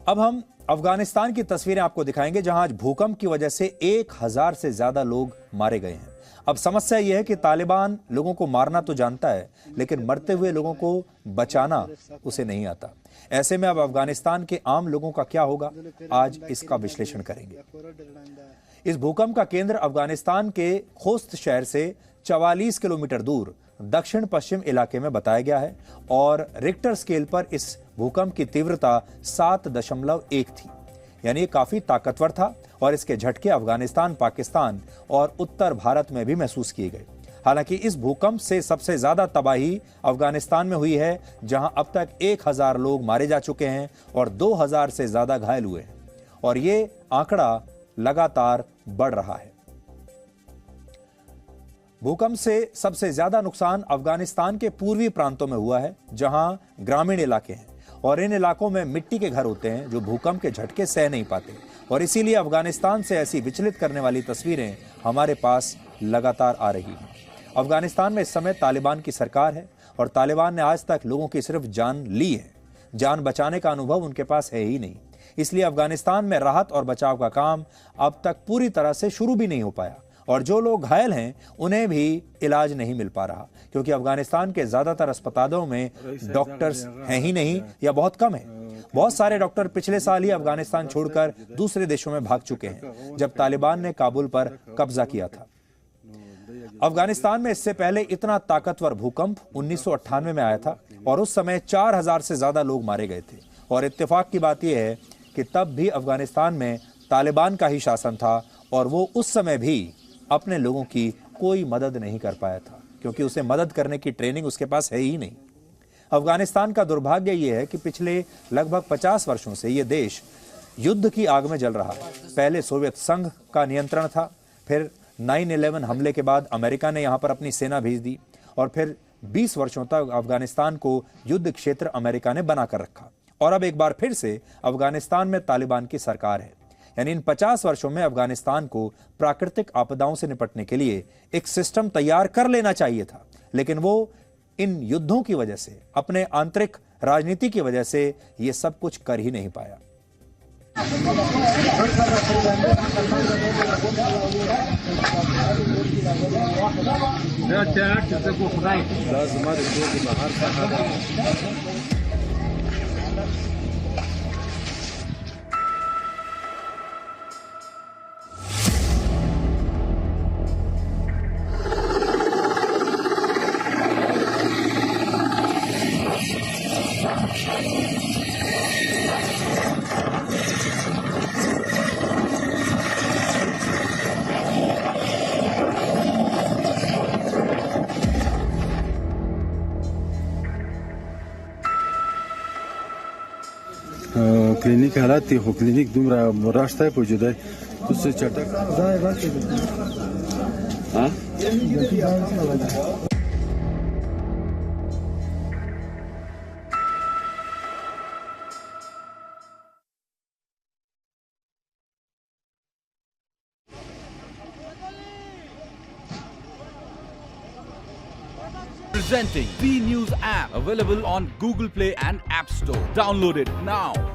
अब हम अफगानिस्तान की तस्वीरें आपको दिखाएंगे, जहां आज भूकंप की वजह से 1000 से ज्यादा लोग मारे गए हैं। अब समस्या यह है कि तालिबान लोगों को मारना तो जानता है, लेकिन मरते हुए लोगों को बचाना उसे नहीं आता। ऐसे में अब अफगानिस्तान के आम लोगों का क्या होगा, आज इसका विश्लेषण करेंगे। इस भूकंप का केंद्र अफगानिस्तान के खोस्त शहर से 44 किलोमीटर दूर दक्षिण पश्चिम इलाके में बताया गया है और रिक्टर स्केल पर इस भूकंप की तीव्रता 7.1 थी, यानी काफी ताकतवर था और इसके झटके अफगानिस्तान, पाकिस्तान और उत्तर भारत में भी महसूस किए गए। हालांकि इस भूकंप से सबसे ज्यादा तबाही अफगानिस्तान में हुई है, जहां अब तक 1000 लोग मारे जा चुके हैं और 2000 से ज्यादा घायल हुए हैं और ये आंकड़ा लगातार बढ़ रहा है। भूकंप से सबसे ज्यादा नुकसान अफगानिस्तान के पूर्वी प्रांतों में हुआ है, जहां ग्रामीण इलाके हैं और इन इलाकों में मिट्टी के घर होते हैं जो भूकंप के झटके सह नहीं पाते और इसीलिए अफगानिस्तान से ऐसी विचलित करने वाली तस्वीरें हमारे पास लगातार आ रही हैं। अफगानिस्तान में इस समय तालिबान की सरकार है और तालिबान ने आज तक लोगों की सिर्फ जान ली है, जान बचाने का अनुभव उनके पास है ही नहीं। इसलिए अफगानिस्तान में राहत और बचाव का काम अब तक पूरी तरह से शुरू भी नहीं हो पाया और जो लोग घायल हैं उन्हें भी इलाज नहीं मिल पा रहा, क्योंकि अफगानिस्तान के ज्यादातर अस्पतालों में डॉक्टर्स हैं ही नहीं या बहुत कम है। बहुत सारे डॉक्टर पिछले साल ही अफगानिस्तान छोड़कर दूसरे देशों में भाग चुके हैं, जब तालिबान ने काबुल पर कब्जा किया था। अफगानिस्तान में इससे पहले इतना ताकतवर भूकंप 1998 में आया था और उस समय 4000 से ज्यादा लोग मारे गए थे और इत्तेफाक की बात यह है कि तब भी अफगानिस्तान में तालिबान का ही शासन था और वो उस समय भी अपने लोगों की कोई मदद नहीं कर पाया था, क्योंकि उसे मदद करने की ट्रेनिंग उसके पास है ही नहीं। अफगानिस्तान का दुर्भाग्य यह है कि पिछले लगभग 50 वर्षों से यह देश युद्ध की आग में जल रहा है। पहले सोवियत संघ का नियंत्रण था, फिर 9/11 हमले के बाद अमेरिका ने यहां पर अपनी सेना भेज दी और फिर 20 वर्षों तक अफगानिस्तान को युद्ध क्षेत्र अमेरिका ने बनाकर रखा और अब एक बार फिर से अफगानिस्तान में तालिबान की सरकार है। यानी इन 50 वर्षों में अफगानिस्तान को प्राकृतिक आपदाओं से निपटने के लिए एक सिस्टम तैयार कर लेना चाहिए था, लेकिन वो इन युद्धों की वजह से, अपने आंतरिक राजनीति की वजह से ये सब कुछ कर ही नहीं पाया। क्लिनिक हालात थी, क्लिनिक दुमरा रास्ता है पहुंचे उससे चटक हाँ Presenting B News app, available on Google Play and App Store. Download it now.